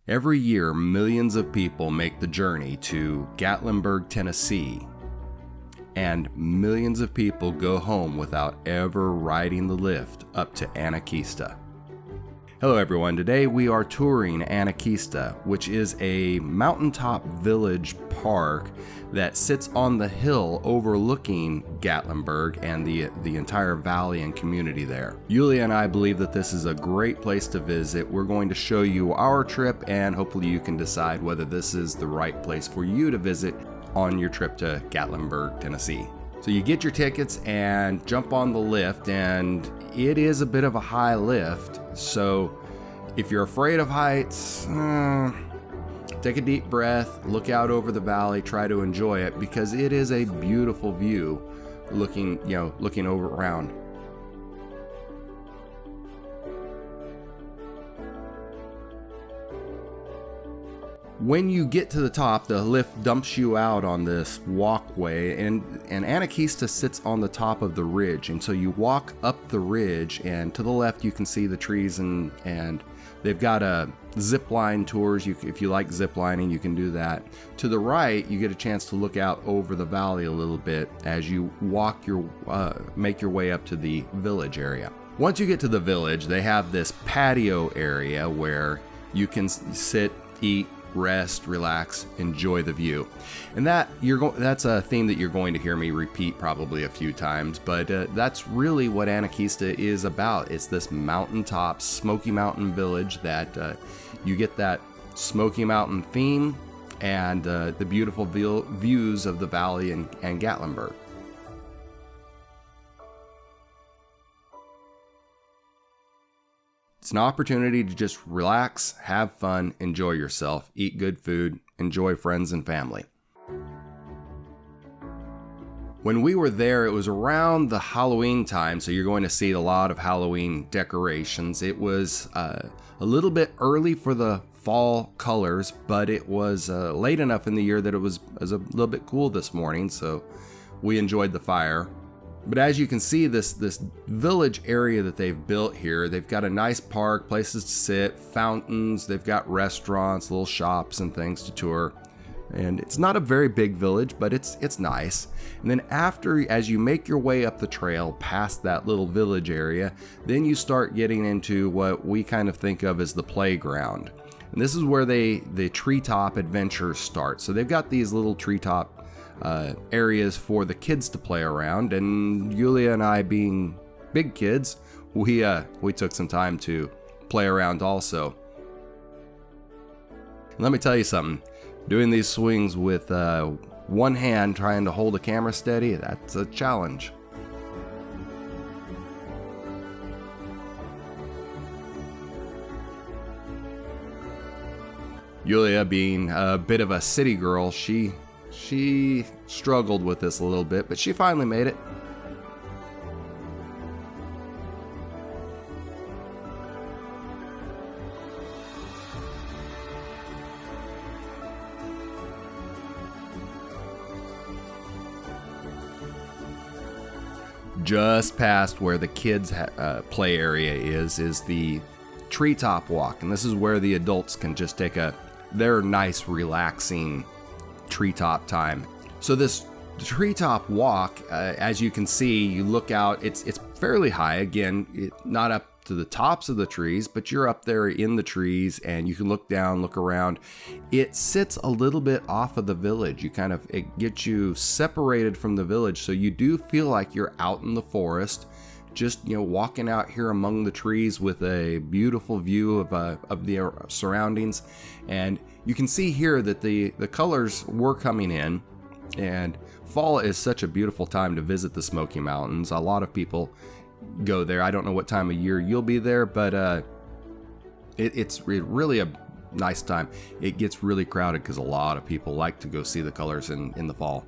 Every year, millions of people make the journey to Gatlinburg, Tennessee, and millions of people go home without ever riding the lift up to Anakeesta. Hello everyone, today we are touring Anakista, which is a mountaintop village park that sits on the hill overlooking Gatlinburg and the entire valley and community there. Yulia and I believe that this is a great place to visit. We're going to show you our trip and hopefully you can decide whether this is the right place for you to visit on your trip to Gatlinburg, Tennessee. So you get your tickets and jump on the lift, and it is a bit of a high lift. So if you're afraid of heights, take a deep breath, look out over the valley, try to enjoy it because it is a beautiful view looking over around. When you get to the top, the lift dumps you out on this walkway, and Anakista sits on the top of the ridge. And so you walk up the ridge, and to the left you can see the trees, and they've got a zip line tours. If you like zip lining, you can do that. To the right, you get a chance to look out over the valley a little bit as you make your way up to the village area. Once you get to the village, they have this patio area where you can sit, eat, rest, relax, enjoy the view. And that's a theme that you're going to hear me repeat probably a few times, but that's really what Anakista is about. It's this mountaintop, Smoky Mountain village that you get that Smoky Mountain theme and the beautiful views of the valley and Gatlinburg. It's an opportunity to just relax, have fun, enjoy yourself, eat good food, enjoy friends and family. When we were there, it was around the Halloween time, so you're going to see a lot of Halloween decorations. It was a little bit early for the fall colors, but it was late enough in the year that it was a little bit cool this morning, so we enjoyed the fire. But as you can see, this village area that they've built here, they've got a nice park, places to sit, fountains, they've got restaurants, little shops and things to tour. And it's not a very big village, but it's nice. And then as you make your way up the trail past that little village area, then you start getting into what we kind of think of as the playground. And this is where the Treetop adventures start. So they've got these little treetop areas for the kids to play around, and Yulia and I, being big kids, we took some time to play around also. And let me tell you something, doing these swings with one hand trying to hold a camera steady, that's a challenge. Yulia, being a bit of a city girl, she struggled with this a little bit, but she finally made it. Just past where the kids' play area is the Treetop walk, and this is where the adults can just take their nice relaxing treetop time. So this treetop walk, as you can see, you look out, it's fairly high. Again, not up to the tops of the trees, but you're up there in the trees and you can look down, look around. It sits a little bit off of the village. It gets you separated from the village, so you do feel like you're out in the forest, just walking out here among the trees with a beautiful view of the surroundings. And you can see here that the colors were coming in, and fall is such a beautiful time to visit the Smoky Mountains. A lot of people go there. I don't know what time of year you'll be there, but it's really a nice time. It gets really crowded because a lot of people like to go see the colors in the fall.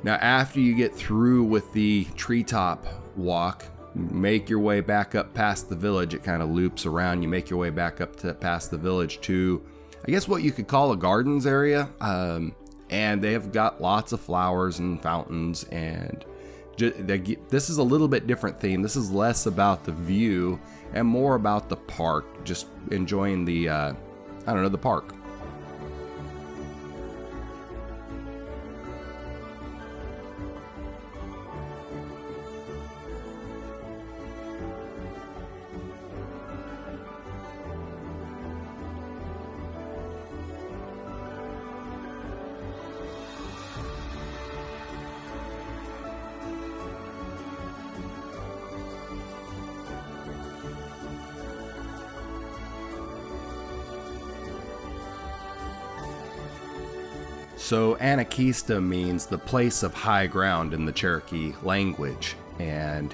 Now, after you get through with the treetop walk, make your way back up past the village. It kind of loops around. You make your way back up past the village to, I guess, what you could call a gardens area. And they have got lots of flowers and fountains and This is a little bit different theme. This is less about the view and more about the park, just enjoying the, the park. So Anakeesta means the place of high ground in the Cherokee language, and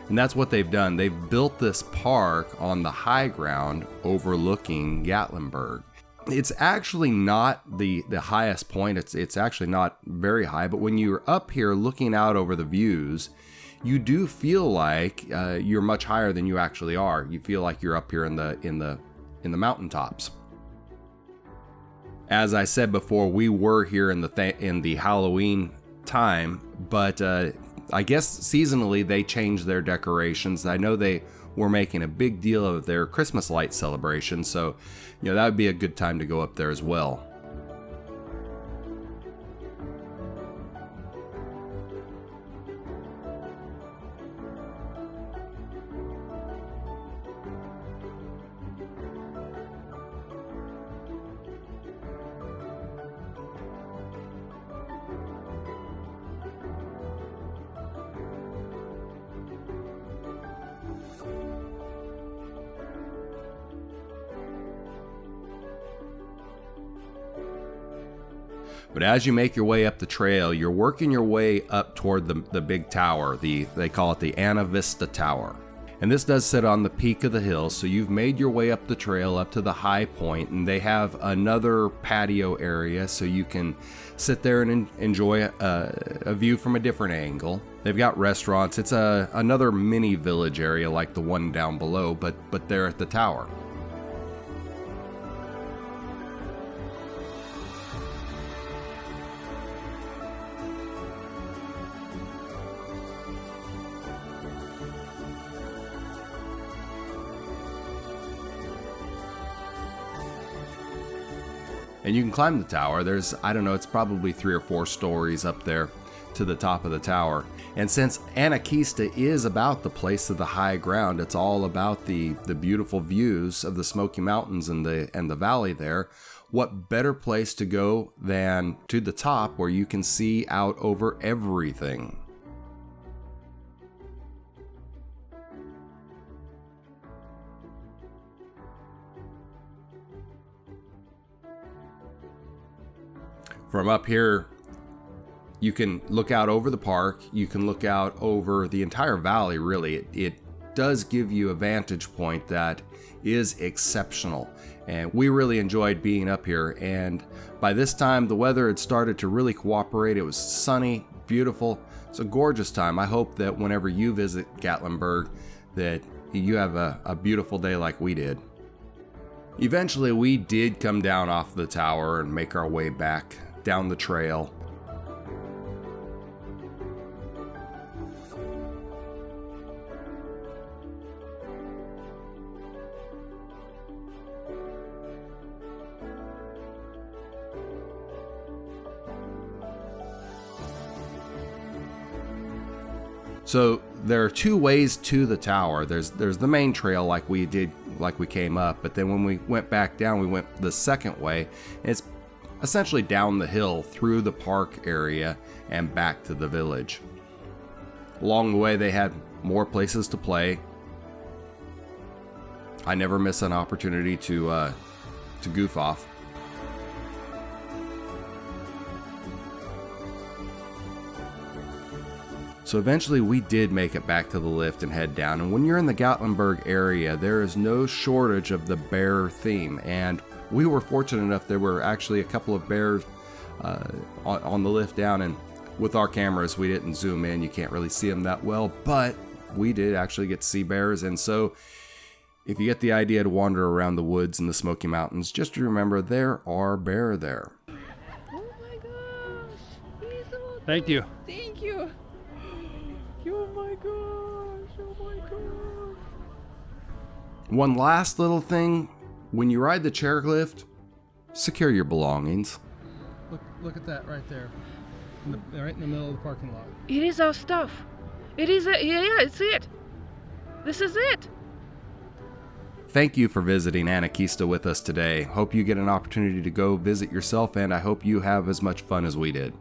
that's what they've done. They've built this park on the high ground overlooking Gatlinburg. It's actually not the highest point. It's actually not very high, but when you're up here looking out over the views, you do feel like you're much higher than you actually are. You feel like you're up here in the mountaintops. As I said before, we were here in the Halloween time, but I guess seasonally they changed their decorations. I know they were making a big deal of their Christmas light celebration, so that would be a good time to go up there as well. But as you make your way up the trail, you're working your way up toward the big tower. They call it the Vista Tower. And this does sit on the peak of the hill, so you've made your way up the trail up to the high point, and they have another patio area so you can sit there and enjoy a view from a different angle. They've got restaurants. It's another mini village area like the one down below, but they're at the tower. And you can climb the tower. There's, it's probably 3 or 4 stories up there to the top of the tower. And since Anakista is about the place of the high ground, it's all about the beautiful views of the Smoky Mountains and the valley there. What better place to go than to the top where you can see out over everything? From up here, you can look out over the park. You can look out over the entire valley, really. It does give you a vantage point that is exceptional. And we really enjoyed being up here. And by this time, the weather had started to really cooperate. It was sunny, beautiful. It's a gorgeous time. I hope that whenever you visit Gatlinburg, that you have a beautiful day like we did. Eventually, we did come down off the tower and make our way back down the trail. So there are 2 ways to the tower. There's the main trail like we came up, but then when we went back down, we went the second way. And it's essentially down the hill through the park area and back to the village. Along the way, they had more places to play. I never miss an opportunity to goof off. So eventually we did make it back to the lift and head down. And when you're in the Gatlinburg area, there is no shortage of the bear theme. And we were fortunate enough, there were actually a couple of bears on the lift down. And with our cameras, we didn't zoom in. You can't really see them that well. But we did actually get to see bears. And so if you get the idea to wander around the woods in the Smoky Mountains, just remember there are bear there. Oh my gosh. He's so Thank you. Thank you. my gosh. Oh my gosh. One last little thing. When you ride the chairlift, secure your belongings. Look at that right there. Right in the middle of the parking lot. It is our stuff. It is it. Yeah, it's it. This is it. Thank you for visiting Anakista with us today. Hope you get an opportunity to go visit yourself, and I hope you have as much fun as we did.